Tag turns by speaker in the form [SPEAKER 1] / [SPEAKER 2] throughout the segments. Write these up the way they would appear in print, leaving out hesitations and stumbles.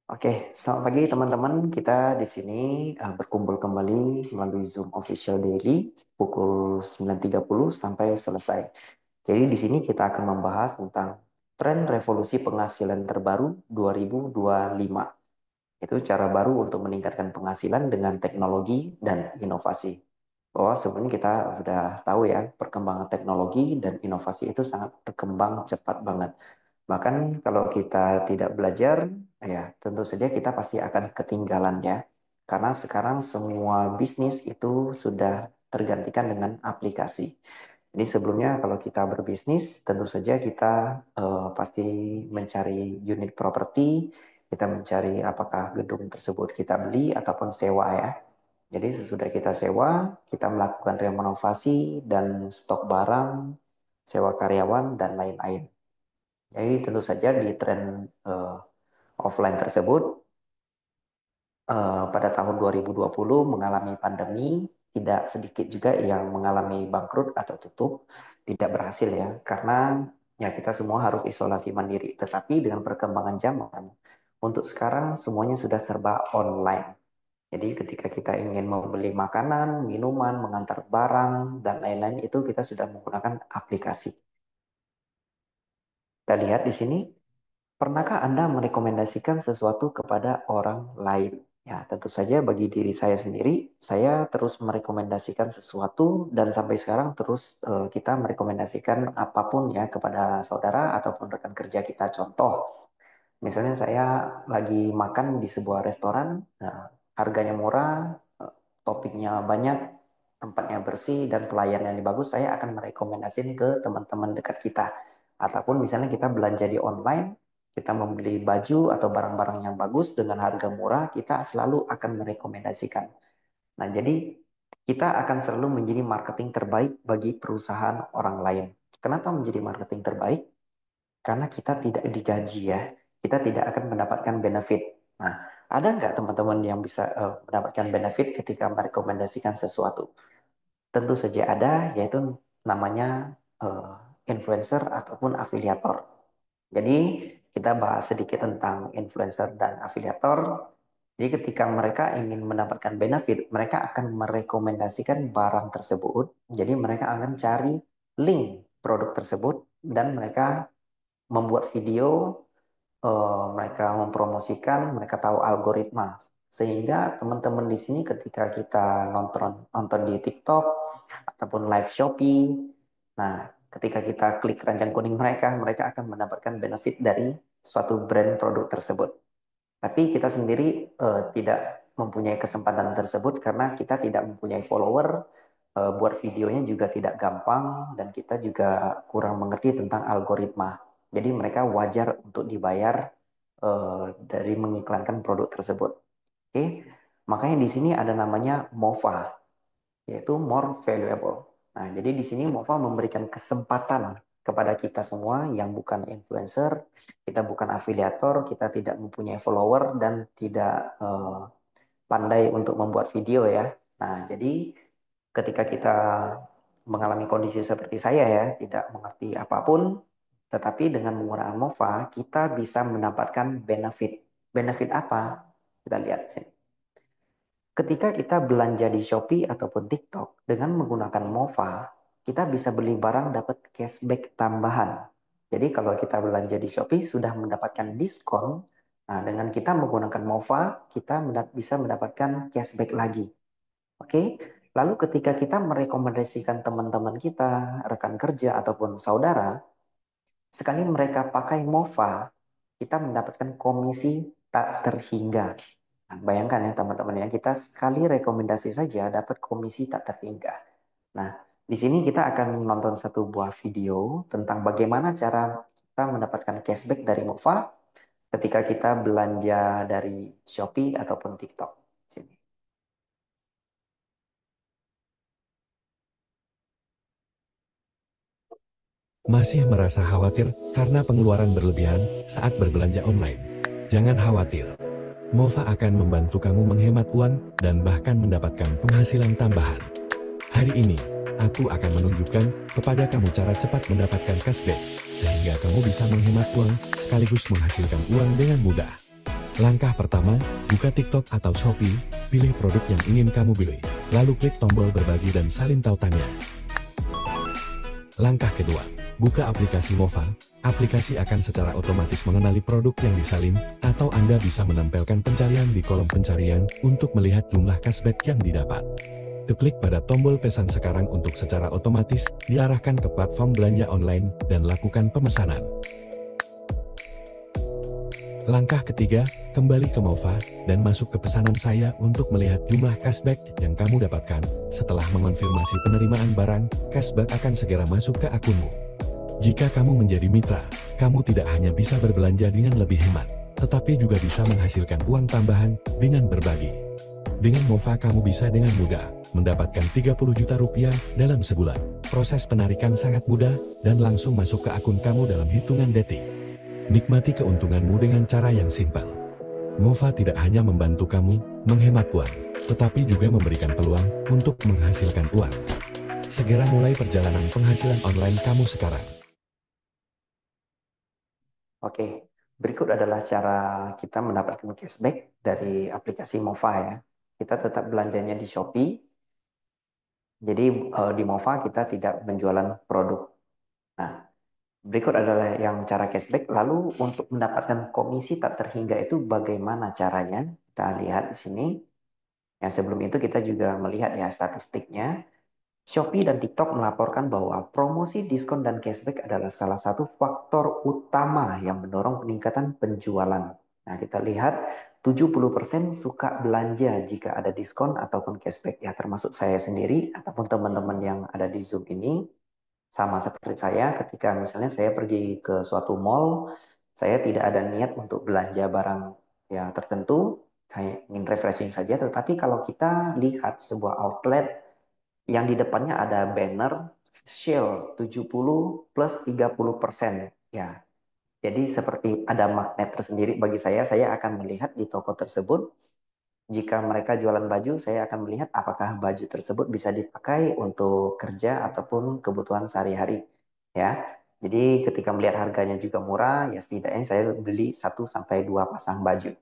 [SPEAKER 1] Oke, selamat pagi teman-teman. Kita di sini berkumpul kembali melalui Zoom Official Daily pukul 9.30 sampai selesai. Jadi di sini kita akan membahas tentang tren revolusi penghasilan terbaru 2025. Itu cara baru untuk meningkatkan penghasilan dengan teknologi dan inovasi. Bahwa sebenarnya kita sudah tahu ya, perkembangan teknologi dan inovasi itu sangat berkembang cepat banget. Bahkan kalau kita tidak belajar, ya tentu saja kita pasti akan ketinggalan ya. Karena sekarang semua bisnis itu sudah tergantikan dengan aplikasi. Jadi sebelumnya kalau kita berbisnis, tentu saja kita pasti mencari unit properti, kita mencari apakah gedung tersebut kita beli ataupun sewa ya. Jadi sesudah kita sewa, kita melakukan renovasi dan stok barang, sewa karyawan dan lain-lain. Jadi tentu saja di tren eh, offline tersebut pada tahun 2020 mengalami pandemi, tidak sedikit juga yang mengalami bangkrut atau tutup, tidak berhasil ya, karena ya kita semua harus isolasi mandiri. Tetapi dengan perkembangan zaman, untuk sekarang semuanya sudah serba online. Jadi ketika kita ingin membeli makanan, minuman, mengantar barang, dan lain-lain itu kita sudah menggunakan aplikasi. Kita lihat di sini. Pernahkah Anda merekomendasikan sesuatu kepada orang lain? Ya, tentu saja bagi diri saya sendiri, saya terus merekomendasikan sesuatu dan sampai sekarang terus kita merekomendasikan apapun ya kepada saudara ataupun rekan kerja kita. Contoh, misalnya saya lagi makan di sebuah restoran, nah, harganya murah, topiknya banyak, tempatnya bersih, dan pelayanan yang bagus, saya akan merekomendasikan ke teman-teman dekat kita. Ataupun misalnya kita belanja di online, kita membeli baju atau barang-barang yang bagus dengan harga murah, kita selalu akan merekomendasikan. Nah, jadi kita akan selalu menjadi marketing terbaik bagi perusahaan orang lain. Kenapa menjadi marketing terbaik? Karena kita tidak digaji ya, kita tidak akan mendapatkan benefit. Nah, ada nggak teman-teman yang bisa mendapatkan benefit ketika merekomendasikan sesuatu? Tentu saja ada, yaitu namanya influencer ataupun afiliator. Jadi kita bahas sedikit tentang influencer dan afiliator. Jadi ketika mereka ingin mendapatkan benefit, mereka akan merekomendasikan barang tersebut. Jadi mereka akan cari link produk tersebut dan mereka membuat video, mereka mempromosikan, mereka tahu algoritma. Sehingga teman-teman di sini ketika kita nonton nonton di TikTok ataupun live Shopee, nah ketika kita klik keranjang kuning mereka, mereka akan mendapatkan benefit dari suatu brand produk tersebut. Tapi kita sendiri tidak mempunyai kesempatan tersebut karena kita tidak mempunyai follower, buat videonya juga tidak gampang, dan kita juga kurang mengerti tentang algoritma. Jadi mereka wajar untuk dibayar dari mengiklankan produk tersebut. Oke, makanya di sini ada namanya MOVA, yaitu more valuable. Nah, jadi di sini MOVA memberikan kesempatan kepada kita semua yang bukan influencer, kita bukan afiliator, kita tidak mempunyai follower dan tidak pandai untuk membuat video ya. Nah, jadi ketika kita mengalami kondisi seperti saya ya, tidak mengerti apapun, tetapi dengan menggunakan MOVA, kita bisa mendapatkan benefit. Benefit apa? Kita lihat sini. Ketika kita belanja di Shopee ataupun TikTok dengan menggunakan MOVA, kita bisa beli barang dapat cashback tambahan. Jadi kalau kita belanja di Shopee sudah mendapatkan diskon, nah dengan kita menggunakan MOVA, kita bisa mendapatkan cashback lagi. Oke, lalu ketika kita merekomendasikan teman-teman kita, rekan kerja ataupun saudara, sekali mereka pakai MOVA, kita mendapatkan komisi tak terhingga. Nah, bayangkan ya teman-teman ya, kita sekali rekomendasi saja dapat komisi tak terhingga. Nah, di sini kita akan menonton satu buah video tentang bagaimana cara kita mendapatkan cashback dari MOVA ketika kita belanja dari Shopee ataupun TikTok. Sini.
[SPEAKER 2] Masih merasa khawatir karena pengeluaran berlebihan saat berbelanja online? Jangan khawatir. MOVA akan membantu kamu menghemat uang dan bahkan mendapatkan penghasilan tambahan. Hari ini, aku akan menunjukkan kepada kamu cara cepat mendapatkan cashback, sehingga kamu bisa menghemat uang sekaligus menghasilkan uang dengan mudah. Langkah pertama, buka TikTok atau Shopee, pilih produk yang ingin kamu beli, lalu klik tombol berbagi dan salin tautannya. Langkah kedua, buka aplikasi Mova. Aplikasi akan secara otomatis mengenali produk yang disalin, atau Anda bisa menempelkan pencarian di kolom pencarian untuk melihat jumlah cashback yang didapat. Klik pada tombol pesan sekarang untuk secara otomatis diarahkan ke platform belanja online dan lakukan pemesanan. Langkah ketiga, kembali ke Mova dan masuk ke pesanan saya untuk melihat jumlah cashback yang kamu dapatkan. Setelah mengonfirmasi penerimaan barang, cashback akan segera masuk ke akunmu. Jika kamu menjadi mitra, kamu tidak hanya bisa berbelanja dengan lebih hemat, tetapi juga bisa menghasilkan uang tambahan dengan berbagi. Dengan Mova kamu bisa dengan mudah mendapatkan 30 juta rupiah dalam sebulan. Proses penarikan sangat mudah dan langsung masuk ke akun kamu dalam hitungan detik. Nikmati keuntunganmu dengan cara yang simpel. Mova tidak hanya membantu kamu menghemat uang, tetapi juga memberikan peluang untuk menghasilkan uang. Segera mulai perjalanan penghasilan online kamu sekarang.
[SPEAKER 1] Oke, berikut adalah cara kita mendapatkan cashback dari aplikasi Mova ya. Kita tetap belanjanya di Shopee. Jadi di Mova kita tidak menjualan produk. Nah, berikut adalah yang cara cashback. Lalu untuk mendapatkan komisi tak terhingga itu bagaimana caranya? Kita lihat di sini. Yang sebelum itu kita juga melihat ya statistiknya. Shopee dan TikTok melaporkan bahwa promosi, diskon, dan cashback adalah salah satu faktor utama yang mendorong peningkatan penjualan. Nah, kita lihat 70% suka belanja jika ada diskon ataupun cashback. Ya, termasuk saya sendiri ataupun teman-teman yang ada di Zoom ini. Sama seperti saya, ketika misalnya saya pergi ke suatu mall, saya tidak ada niat untuk belanja barang yang tertentu, saya ingin refreshing saja. Tetapi kalau kita lihat sebuah outlet yang di depannya ada banner sale 70 plus 30%. Ya, jadi seperti ada magnet tersendiri bagi saya akan melihat di toko tersebut. Jika mereka jualan baju, saya akan melihat apakah baju tersebut bisa dipakai untuk kerja ataupun kebutuhan sehari-hari. Ya, jadi ketika melihat harganya juga murah, ya setidaknya saya beli 1 sampai 2 pasang baju.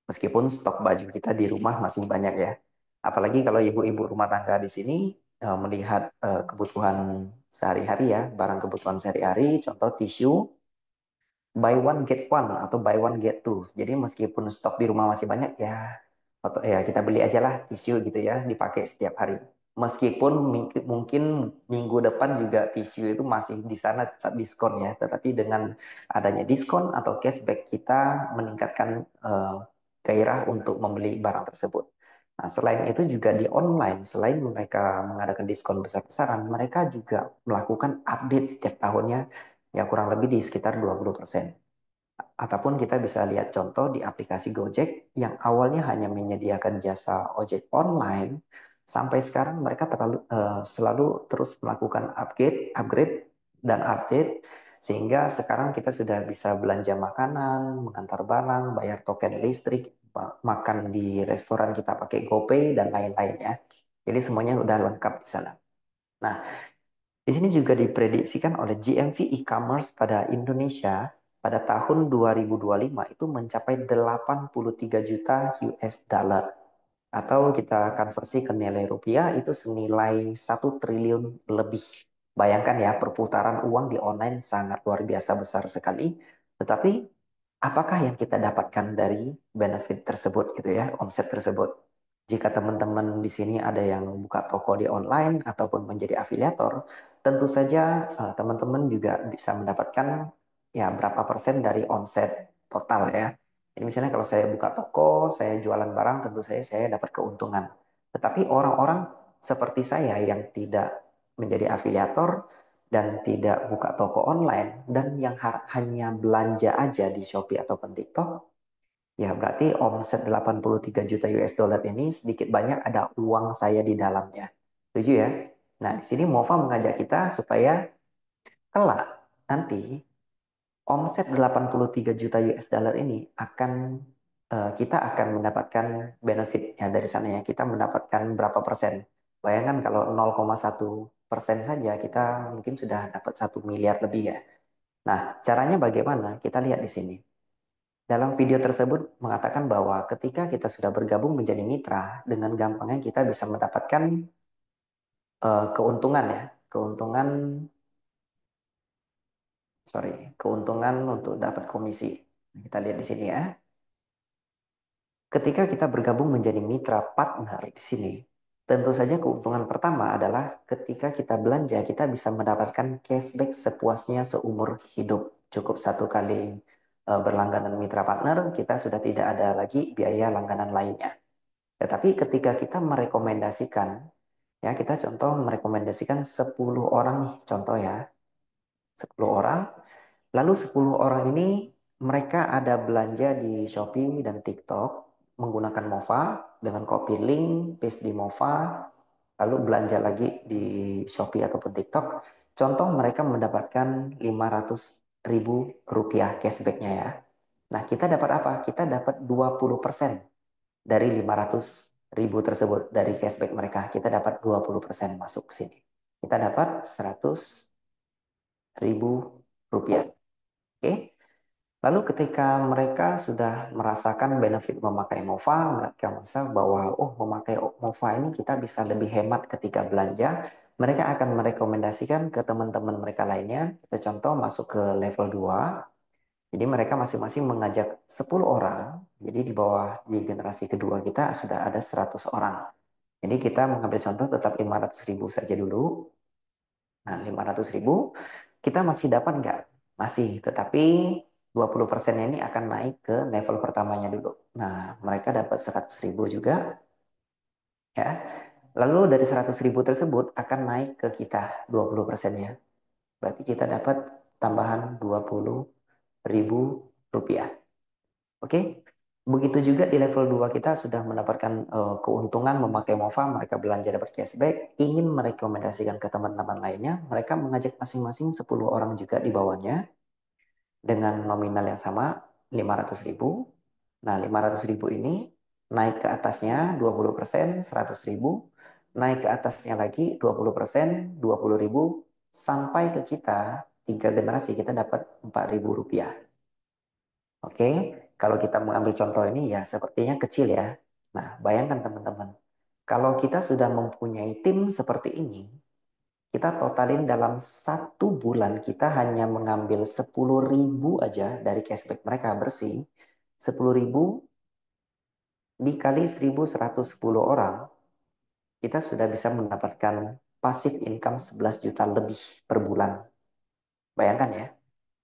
[SPEAKER 1] Meskipun stok baju kita di rumah masih banyak ya. Apalagi kalau ibu-ibu rumah tangga di sini melihat kebutuhan sehari-hari ya, barang kebutuhan sehari-hari, contoh tisu, buy one get one atau buy one get two. Jadi meskipun stok di rumah masih banyak ya, atau ya kita beli aja lah tisu gitu ya, dipakai setiap hari. Meskipun mungkin minggu depan juga tisu itu masih di sana tetap diskon ya, tetapi dengan adanya diskon atau cashback kita meningkatkan gairah untuk membeli barang tersebut. Nah, selain itu juga di online, selain mereka mengadakan diskon besar-besaran, mereka juga melakukan update setiap tahunnya ya kurang lebih di sekitar 20%. Ataupun kita bisa lihat contoh di aplikasi Gojek yang awalnya hanya menyediakan jasa ojek online, sampai sekarang mereka selalu terus melakukan upgrade dan update, sehingga sekarang kita sudah bisa belanja makanan, mengantar barang, bayar token listrik, makan di restoran kita pakai GoPay dan lain-lainnya. Jadi semuanya udah lengkap di sana. Nah, di sini juga diprediksikan oleh GMV e-commerce pada Indonesia pada tahun 2025 itu mencapai 83 juta US dollar. Atau kita konversi ke nilai rupiah itu senilai 1 triliun lebih. Bayangkan ya, perputaran uang di online sangat luar biasa besar sekali. Tetapi apakah yang kita dapatkan dari benefit tersebut gitu ya, omset tersebut? Jika teman-teman di sini ada yang buka toko di online ataupun menjadi afiliator, tentu saja teman-teman juga bisa mendapatkan ya berapa persen dari omset total ya. Jadi misalnya kalau saya buka toko, saya jualan barang, tentu saya dapat keuntungan. Tetapi orang-orang seperti saya yang tidak menjadi afiliator dan tidak buka toko online dan yang hanya belanja aja di Shopee ataupun TikTok, ya berarti omset 83 juta US dollar ini sedikit banyak ada uang saya di dalamnya. Setuju ya? Nah, di sini Mova mengajak kita supaya kelak nanti omset 83 juta US dollar ini kita akan mendapatkan benefitnya dari sana ya. Kita mendapatkan berapa persen? Bayangkan kalau 0,1% saja kita mungkin sudah dapat 1 miliar lebih ya. Nah, caranya bagaimana? Kita lihat di sini. Dalam video tersebut mengatakan bahwa ketika kita sudah bergabung menjadi mitra, dengan gampangnya kita bisa mendapatkan keuntungan ya, keuntungan, sorry, keuntungan untuk dapat komisi. Kita lihat di sini ya. Ketika kita bergabung menjadi mitra partner di sini, tentu saja keuntungan pertama adalah ketika kita belanja, kita bisa mendapatkan cashback sepuasnya seumur hidup. Cukup satu kali berlangganan mitra partner, kita sudah tidak ada lagi biaya langganan lainnya. Tetapi ketika kita merekomendasikan, ya kita contoh merekomendasikan 10 orang nih, contoh ya, 10 orang. Lalu 10 orang ini mereka ada belanja di Shopee dan TikTok menggunakan Mova dengan copy link, paste di Mova, lalu belanja lagi di Shopee ataupun TikTok. Contoh mereka mendapatkan 500 ribu rupiah cashbacknya ya. Nah kita dapat apa? Kita dapat 20% dari 500 ribu tersebut dari cashback mereka. Kita dapat 20% masuk ke sini. Kita dapat 100 ribu rupiah. Oke. Lalu ketika mereka sudah merasakan benefit memakai Mova, mereka merasa bahwa oh memakai Mova ini kita bisa lebih hemat ketika belanja. Mereka akan merekomendasikan ke teman-teman mereka lainnya. Kita contoh masuk ke level 2. Jadi mereka masing-masing mengajak 10 orang. Jadi di bawah di generasi kedua kita sudah ada 100 orang. Jadi kita mengambil contoh tetap 500 ribu saja dulu. Nah 500 ribu kita masih dapat nggak? Masih, tetapi 20% ini akan naik ke level pertamanya dulu. Nah, mereka dapat 100 ribu juga, ya. Lalu dari 100 ribu tersebut akan naik ke kita 20%-nya. Berarti kita dapat tambahan 20 ribu rupiah. Oke, begitu juga di level 2 kita sudah mendapatkan keuntungan memakai Mova, mereka belanja dapat cashback, ingin merekomendasikan ke teman-teman lainnya, mereka mengajak masing-masing 10 orang juga di bawahnya, dengan nominal yang sama 500 ribu. Nah 500 ribu ini naik ke atasnya 20% 100 ribu, naik ke atasnya lagi 20% 20 ribu, sampai ke kita 3 generasi kita dapat 4 ribu rupiah. Oke, kalau kita mengambil contoh ini ya sepertinya kecil ya. Nah bayangkan teman-teman, kalau kita sudah mempunyai tim seperti ini, kita totalin dalam 1 bulan kita hanya mengambil 10 ribu aja dari cashback mereka bersih. 10 ribu dikali 1.110 orang, kita sudah bisa mendapatkan passive income 11 juta lebih per bulan. Bayangkan ya,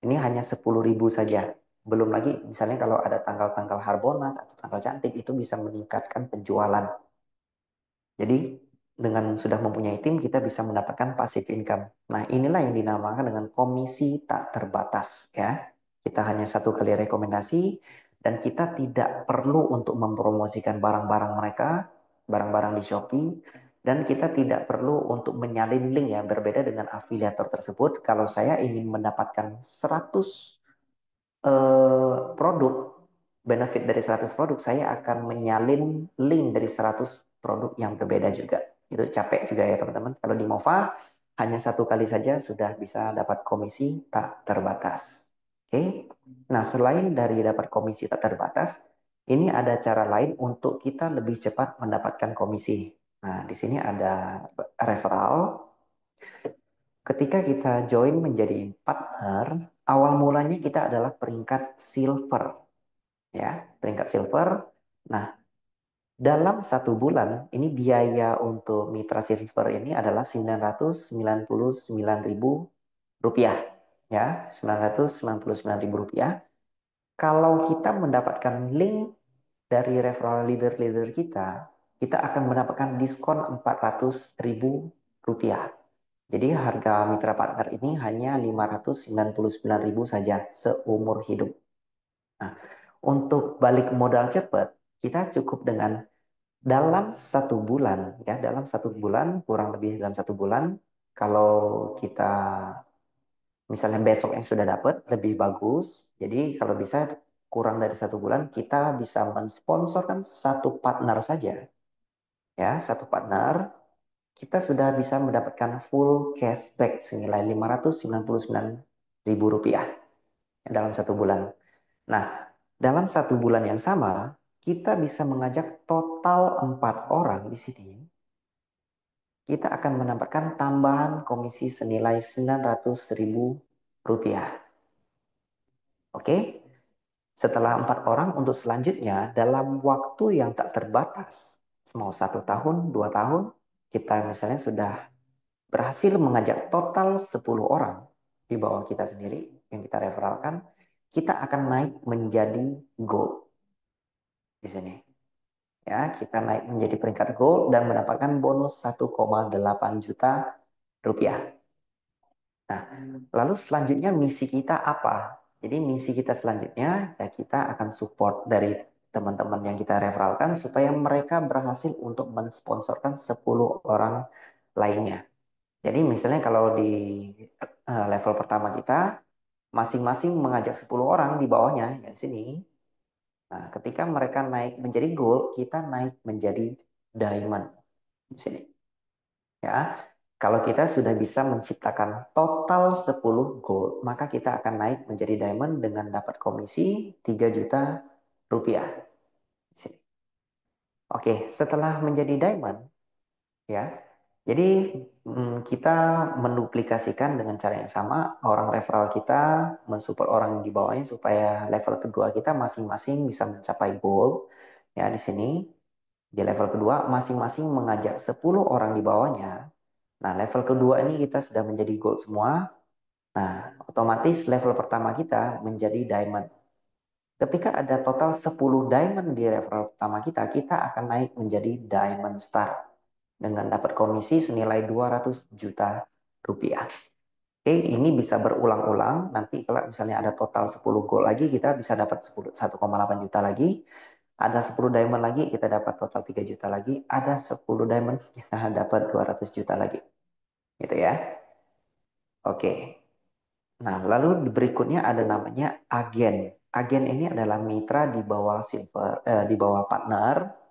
[SPEAKER 1] ini hanya 10 ribu saja. Belum lagi misalnya kalau ada tanggal-tanggal Harbolnas atau tanggal cantik itu bisa meningkatkan penjualan. Jadi dengan sudah mempunyai tim kita bisa mendapatkan passive income. Nah inilah yang dinamakan dengan komisi tak terbatas ya. Kita hanya satu kali rekomendasi dan kita tidak perlu untuk mempromosikan barang-barang mereka, barang-barang di Shopee, dan kita tidak perlu untuk menyalin link ya. Berbeda dengan afiliator tersebut, kalau saya ingin mendapatkan 100 produk, benefit dari 100 produk, saya akan menyalin link dari 100 produk yang berbeda juga. Itu capek juga ya teman-teman. Kalau di Mova, hanya satu kali saja sudah bisa dapat komisi tak terbatas. Oke. Nah, selain dari dapat komisi tak terbatas, ini ada cara lain untuk kita lebih cepat mendapatkan komisi. Nah, di sini ada referral. Ketika kita join menjadi partner, awal mulanya kita adalah peringkat silver, ya, peringkat silver. Nah, dalam 1 bulan ini biaya untuk mitra silver ini adalah 999 ribu rupiah, ya, 999 ribu rupiah. Kalau kita mendapatkan link dari referral leader-leader kita, kita akan mendapatkan diskon 400 ribu rupiah. Jadi harga mitra partner ini hanya 599 ribu saja seumur hidup. Nah, untuk balik modal cepat, kita cukup dengan dalam 1 bulan, ya dalam 1 bulan, kurang lebih dalam 1 bulan, kalau kita misalnya besok yang sudah dapat, lebih bagus. Jadi kalau bisa kurang dari 1 bulan, kita bisa mensponsorkan satu partner saja. Ya, satu partner kita sudah bisa mendapatkan full cashback senilai 599 ribu rupiah dalam 1 bulan. Nah, Dalam 1 bulan yang sama, kita bisa mengajak total 4 orang di sini. Kita akan mendapatkan tambahan komisi senilai 900.000 rupiah. Oke? Setelah 4 orang untuk selanjutnya, dalam waktu yang tak terbatas, mau 1 tahun, 2 tahun, kita misalnya sudah berhasil mengajak total 10 orang di bawah kita sendiri yang kita referalkan, kita akan naik menjadi gold di sini. Ya, kita naik menjadi peringkat gold dan mendapatkan bonus 1,8 juta rupiah. Nah, lalu selanjutnya misi kita apa? Jadi misi kita selanjutnya ya kita akan support dari teman-teman yang kita referalkan supaya mereka berhasil untuk mensponsorkan 10 orang lainnya. Jadi misalnya kalau di level pertama kita masing-masing mengajak 10 orang di bawahnya yang sini. Nah, ketika mereka naik menjadi gold, kita naik menjadi diamond di sini. Ya, kalau kita sudah bisa menciptakan total 10 gold, maka kita akan naik menjadi diamond dengan dapat komisi 3 juta rupiah. Di sini. Oke, setelah menjadi diamond, ya, jadi kita menduplikasikan dengan cara yang sama, orang referral kita mensupport orang di bawahnya supaya level kedua kita masing-masing bisa mencapai gold. Ya, di sini di level kedua masing-masing mengajak 10 orang di bawahnya. Nah, level kedua ini kita sudah menjadi gold semua. Nah, otomatis level pertama kita menjadi diamond. Ketika ada total 10 diamond di level pertama kita, kita akan naik menjadi diamond star dengan dapat komisi senilai 200 juta rupiah. Oke, ini bisa berulang-ulang. Nanti kalau misalnya ada total 10 gold lagi, kita bisa dapat 1,8 juta lagi. Ada 10 diamond lagi, kita dapat total 3 juta lagi. Ada 10 diamond, kita dapat 200 juta lagi. Gitu ya. Oke. Nah, lalu berikutnya ada namanya agen. Agen ini adalah mitra di bawah di bawah partner.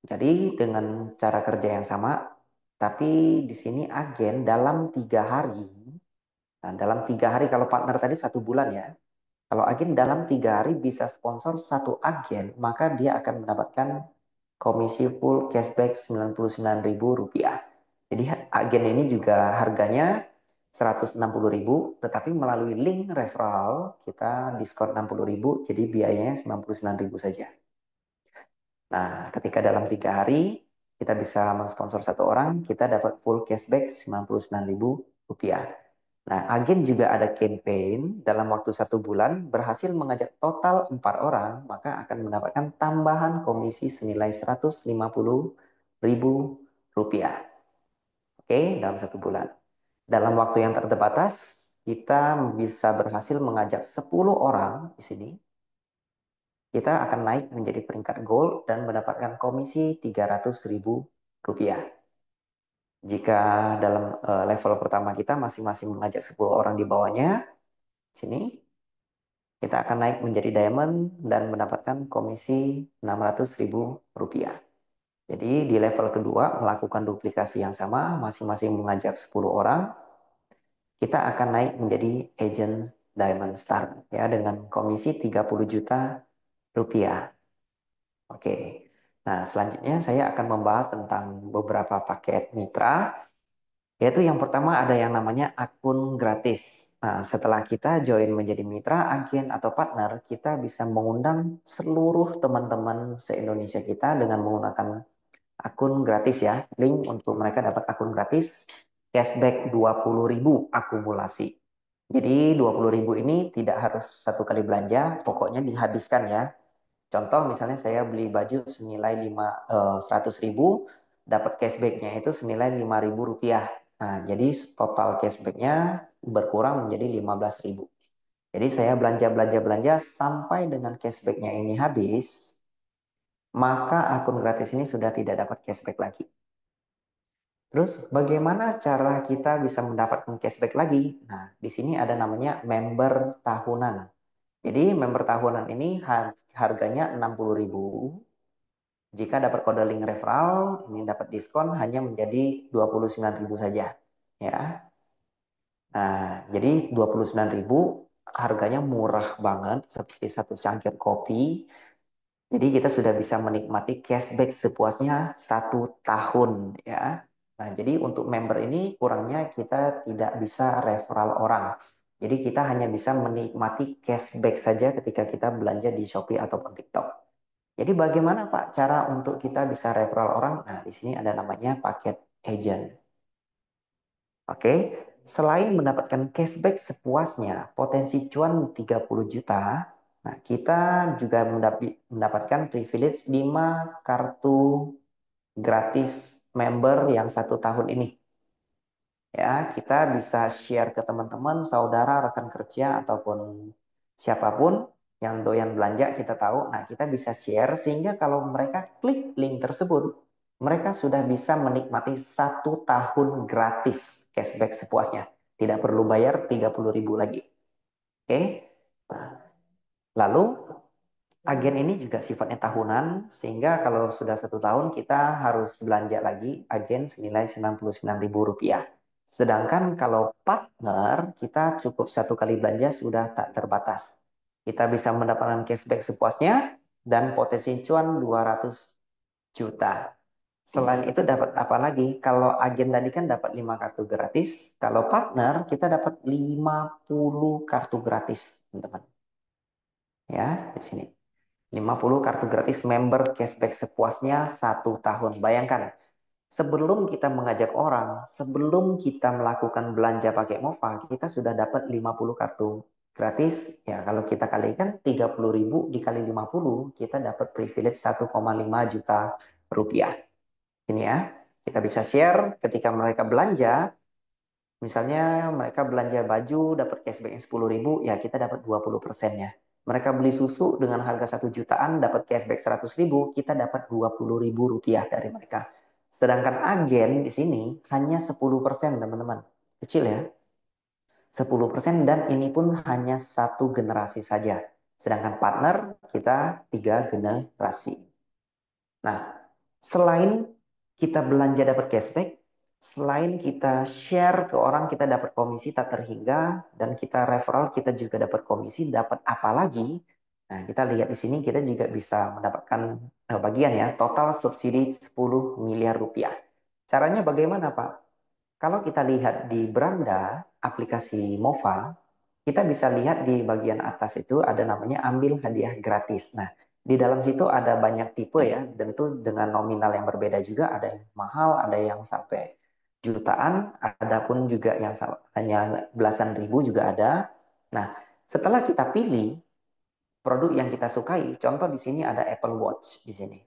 [SPEAKER 1] Jadi dengan cara kerja yang sama, tapi di sini agen dalam 3 hari. Nah, dalam 3 hari kalau partner tadi 1 bulan ya. Kalau agen dalam 3 hari bisa sponsor satu agen, maka dia akan mendapatkan komisi full cashback 99.000 rupiah. Jadi agen ini juga harganya 160.000, tetapi melalui link referral kita diskon 60.000, jadi biayanya 99.000 saja. Nah, ketika dalam 3 hari kita bisa mensponsor satu orang, kita dapat full cashback 99.000 rupiah. Nah, agen juga ada campaign dalam waktu 1 bulan berhasil mengajak total 4 orang, maka akan mendapatkan tambahan komisi senilai 150.000 rupiah. Oke, dalam 1 bulan. Dalam waktu yang terbatas, kita bisa berhasil mengajak 10 orang di sini. Kita akan naik menjadi peringkat gold dan mendapatkan komisi 300.000 rupiah. Jika dalam level pertama kita masing-masing mengajak 10 orang di bawahnya, sini kita akan naik menjadi diamond dan mendapatkan komisi 600.000 rupiah. Jadi di level kedua melakukan duplikasi yang sama, masing-masing mengajak 10 orang, kita akan naik menjadi agent diamond star ya dengan komisi 30 juta rupiah. Oke. Nah, selanjutnya saya akan membahas tentang beberapa paket mitra. Yaitu yang pertama ada yang namanya akun gratis. Nah, setelah kita join menjadi mitra, agen, atau partner, kita bisa mengundang seluruh teman-teman se-Indonesia kita dengan menggunakan akun gratis ya. Link untuk mereka dapat akun gratis, cashback 20.000 akumulasi. Jadi 20.000 ini tidak harus satu kali belanja, pokoknya dihabiskan ya. Contoh misalnya saya beli baju senilai 100.000, dapat cashbacknya itu senilai 5.000 rupiah. Nah, jadi total cashbacknya berkurang menjadi 15.000. Jadi saya belanja sampai dengan cashbacknya ini habis, maka akun gratis ini sudah tidak dapat cashback lagi. Terus bagaimana cara kita bisa mendapatkan cashback lagi? Nah, di sini ada namanya member tahunan. Jadi member tahunan ini harganya 60.000. Jika dapat kode link referral, ini dapat diskon hanya menjadi 29.000 saja. Ya. Nah, jadi 29.000 harganya murah banget, seperti satu cangkir kopi. Jadi kita sudah bisa menikmati cashback sepuasnya 1 tahun ya. Nah, jadi untuk member ini kurangnya kita tidak bisa referral orang. Jadi kita hanya bisa menikmati cashback saja ketika kita belanja di Shopee ataupun TikTok. Jadi bagaimana Pak cara untuk kita bisa referral orang? Nah, di sini ada namanya paket agent. Oke, selain mendapatkan cashback sepuasnya, potensi cuan 30 juta, nah kita juga mendapatkan privilege 5 kartu gratis member yang 1 tahun ini. Ya, kita bisa share ke teman-teman, saudara, rekan kerja, ataupun siapapun yang doyan belanja, kita tahu. Nah, kita bisa share sehingga kalau mereka klik link tersebut, mereka sudah bisa menikmati 1 tahun gratis cashback sepuasnya. Tidak perlu bayar 30.000 lagi. Oke. Nah, lalu agen ini juga sifatnya tahunan, sehingga kalau sudah 1 tahun kita harus belanja lagi agen senilai Rp99.000. Sedangkan kalau partner, kita cukup 1 kali belanja sudah tak terbatas. Kita bisa mendapatkan cashback sepuasnya dan potensi cuan 200 juta. Selain itu dapat apa lagi? Kalau agen tadi kan dapat 5 kartu gratis, kalau partner kita dapat 50 kartu gratis, teman-teman. Ya, di sini. 50 kartu gratis member cashback sepuasnya 1 tahun. Bayangkan, sebelum kita mengajak orang, sebelum kita melakukan belanja pakai Mova, kita sudah dapat 50 kartu gratis. Ya, kalau kita kalikan 30.000 dikali 50, kita dapat privilege 1,5 juta rupiah. Ini ya, kita bisa share ketika mereka belanja. Misalnya mereka belanja baju dapat cashback yang 10.000, ya kita dapat 20%-nya. Mereka beli susu dengan harga 1 jutaan dapat cashback 100.000, kita dapat 20.000 rupiah dari mereka. Sedangkan agen di sini hanya 10%, teman-teman. Kecil ya, 10% dan ini pun hanya 1 generasi saja. Sedangkan partner kita 3 generasi. Nah, selain kita belanja dapat cashback, selain kita share ke orang kita dapat komisi tak terhingga dan kita referral kita juga dapat komisi, dapat apa lagi? Nah, kita lihat di sini kita juga bisa mendapatkan bagian ya, total subsidi 10 miliar rupiah. Caranya bagaimana, Pak? Kalau kita lihat di beranda aplikasi Mova, kita bisa lihat di bagian atas itu ada namanya ambil hadiah gratis. Nah, di dalam situ ada banyak tipe ya, tentu dengan nominal yang berbeda juga, ada yang mahal, ada yang sampai jutaan, ada pun juga yang hanya belasan ribu juga ada. Nah, setelah kita pilih produk yang kita sukai, contoh di sini ada Apple Watch di sini.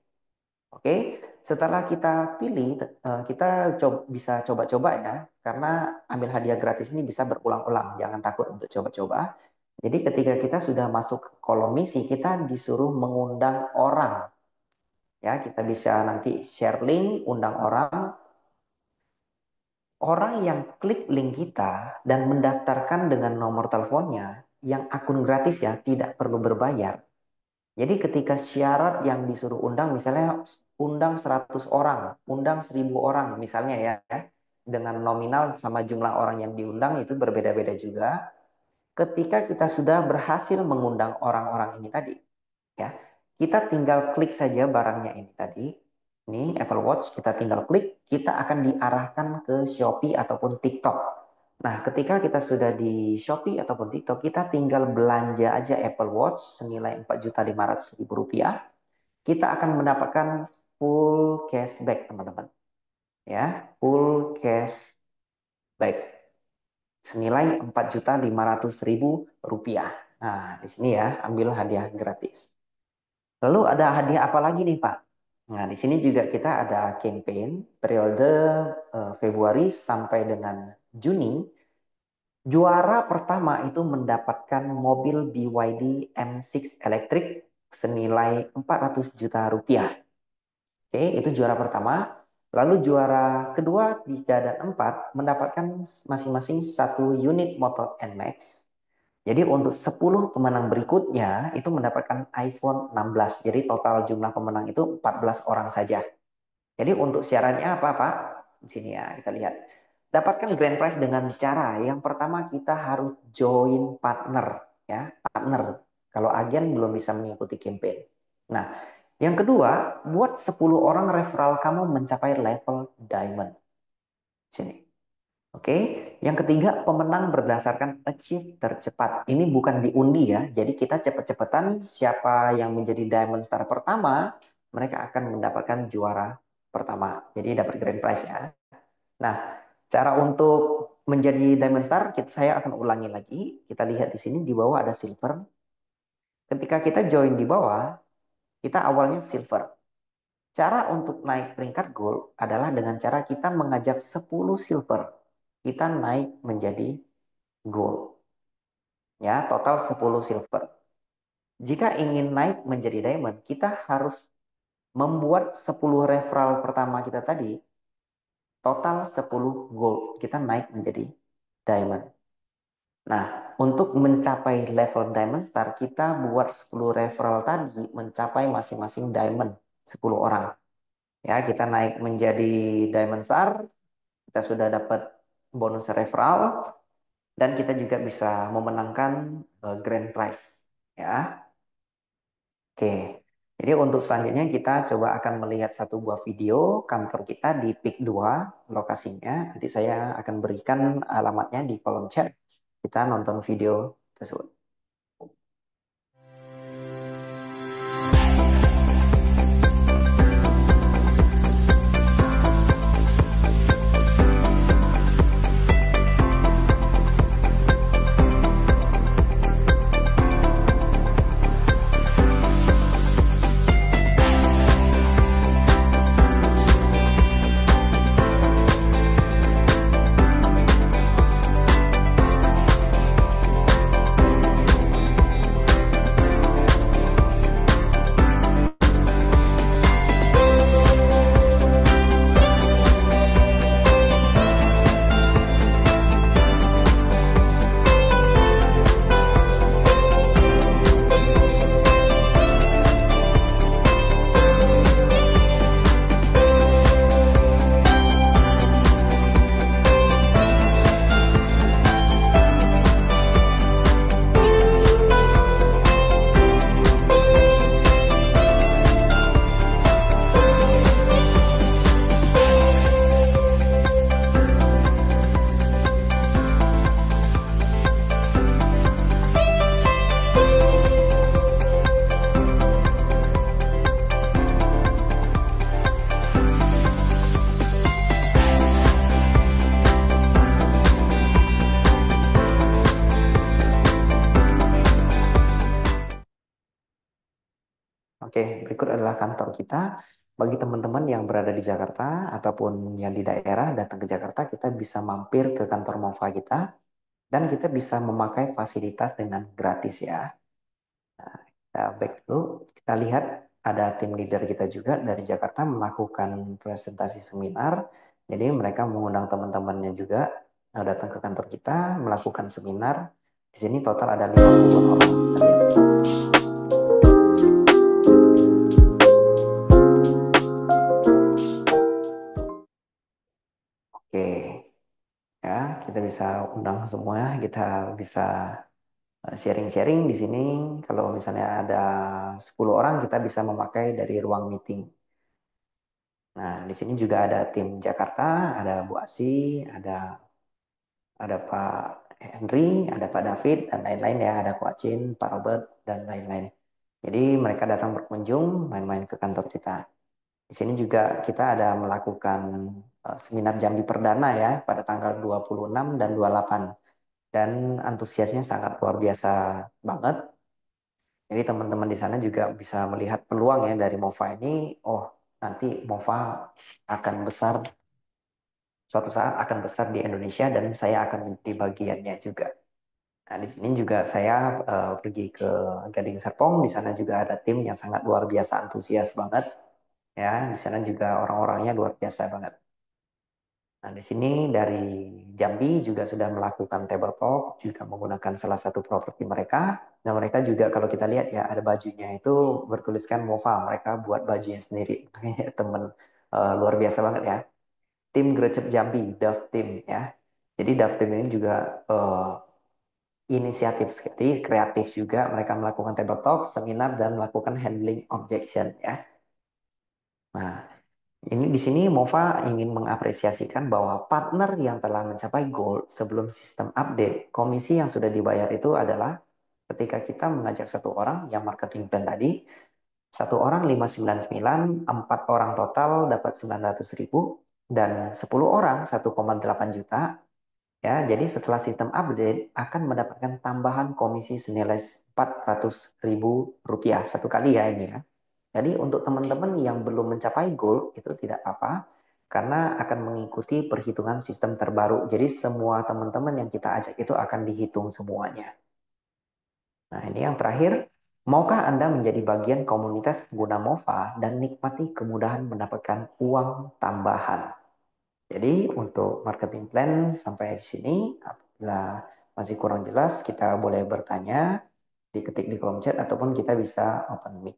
[SPEAKER 1] Oke, setelah kita pilih, kita bisa coba-coba ya, karena ambil hadiah gratis ini bisa berulang-ulang, jangan takut untuk coba-coba. Jadi ketika kita sudah masuk ke kolom misi, kita disuruh mengundang orang. Ya, kita bisa nanti share link, undang orang. Orang yang klik link kita dan mendaftarkan dengan nomor teleponnya, yang akun gratis ya, tidak perlu berbayar. Jadi ketika syarat yang disuruh undang, misalnya undang 100 orang, undang 1.000 orang misalnya ya, dengan nominal sama jumlah orang yang diundang itu berbeda-beda juga. Ketika kita sudah berhasil mengundang orang-orang ini tadi, ya, kita tinggal klik saja barangnya ini tadi. Ini Apple Watch, kita tinggal klik, kita akan diarahkan ke Shopee ataupun TikTok. Nah, ketika kita sudah di Shopee ataupun TikTok, kita tinggal belanja aja Apple Watch senilai Rp4.500.000. Kita akan mendapatkan full cashback, teman-teman. Ya, full cashback senilai Rp4.500.000. Nah, di sini ya, ambil hadiah gratis. Lalu ada hadiah apa lagi nih, Pak? Nah, di sini juga kita ada campaign periode Februari sampai dengan Juni. Juara pertama itu mendapatkan mobil BYD M6 elektrik senilai 400 juta rupiah. Oke, itu juara pertama. Lalu juara kedua, tiga, dan empat mendapatkan masing-masing 1 unit motor NMAX. Jadi untuk 10 pemenang berikutnya itu mendapatkan iPhone 16. Jadi total jumlah pemenang itu 14 orang saja. Jadi untuk syaratnya apa, Pak? Di sini ya, kita lihat. Dapatkan grand prize dengan cara yang pertama kita harus join partner. ya, partner. Kalau agen belum bisa mengikuti campaign. Nah, yang kedua, buat 10 orang referral kamu mencapai level diamond. Sini. Oke, yang ketiga pemenang berdasarkan achieve tercepat. Ini bukan diundi ya, jadi kita cepet-cepetan siapa yang menjadi Diamond Star pertama, mereka akan mendapatkan juara pertama. Jadi dapat grand prize ya. Nah, cara untuk menjadi Diamond Star, saya akan ulangi lagi. Kita lihat di sini di bawah ada silver. Ketika kita join di bawah, kita awalnya silver. Cara untuk naik peringkat gold adalah dengan cara kita mengajak 10 silver. Kita naik menjadi gold. Ya, total 10 silver. Jika ingin naik menjadi diamond, kita harus membuat 10 referral pertama kita tadi, total 10 gold. Kita naik menjadi diamond. Nah, untuk mencapai level diamond star, kita buat 10 referral tadi mencapai masing-masing diamond 10 orang. Ya, kita naik menjadi diamond star, kita sudah dapat bonus referral, dan kita juga bisa memenangkan grand prize. Ya. Oke, jadi untuk selanjutnya kita coba akan melihat satu buah video kantor kita di PIK 2 lokasinya. Nanti saya akan berikan alamatnya di kolom chat. Kita nonton video tersebut. Oke, berikut adalah kantor kita. Bagi teman-teman yang berada di Jakarta ataupun yang di daerah datang ke Jakarta, kita bisa mampir ke kantor Mova kita dan kita bisa memakai fasilitas dengan gratis ya. Kita back dulu, kita lihat ada tim leader kita juga dari Jakarta melakukan presentasi seminar. Jadi mereka mengundang teman-temannya juga datang ke kantor kita melakukan seminar. Di sini total ada 50 orang. Kita lihat. Oke, ya kita bisa undang semua, kita bisa sharing-sharing di sini. Kalau misalnya ada 10 orang, kita bisa memakai dari ruang meeting. Nah, di sini juga ada tim Jakarta, ada Bu Asi, ada Pak Henry, ada Pak David, dan lain-lain ya. Ada Ko Acin, Pak Robert, dan lain-lain. Jadi mereka datang berkunjung, main-main ke kantor kita. Di sini juga kita ada melakukan seminar Jambi Perdana ya, pada tanggal 26 dan 28. Dan antusiasnya sangat luar biasa banget. Jadi teman-teman di sana juga bisa melihat peluang ya dari MOFA ini. Oh, nanti MOFA akan besar, suatu saat akan besar di Indonesia dan saya akan menjadi bagiannya juga. Nah, di sini juga saya pergi ke Gading Serpong. Di sana juga ada tim yang sangat luar biasa antusias banget. Ya, di sana juga orang-orangnya luar biasa banget. Nah, di sini dari Jambi juga sudah melakukan tabletop, juga menggunakan salah satu properti mereka. Nah, mereka juga kalau kita lihat ya ada bajunya itu bertuliskan MOFA, mereka buat bajunya sendiri. Makanya temen luar biasa banget ya. Tim Grecep Jambi, DAF Team ya. Jadi DAF Team ini juga inisiatif, jadi kreatif juga. Mereka melakukan table talk, seminar, dan melakukan handling objection ya. Nah, ini di sini Mova ingin mengapresiasikan bahwa partner yang telah mencapai goal sebelum sistem update, komisi yang sudah dibayar itu adalah ketika kita mengajak satu orang yang marketing plan tadi, satu orang 599, empat orang total dapat 900.000, dan 10 orang 1,8 juta. Ya, jadi setelah sistem update akan mendapatkan tambahan komisi senilai 400.000 rupiah satu kali ya ini ya. Jadi untuk teman-teman yang belum mencapai goal itu tidak apa, karena akan mengikuti perhitungan sistem terbaru. Jadi semua teman-teman yang kita ajak itu akan dihitung semuanya. Nah ini yang terakhir, maukah Anda menjadi bagian komunitas pengguna Mova dan nikmati kemudahan mendapatkan uang tambahan? Jadi untuk marketing plan sampai di sini, apabila masih kurang jelas kita boleh bertanya, diketik di kolom chat ataupun kita bisa open mic.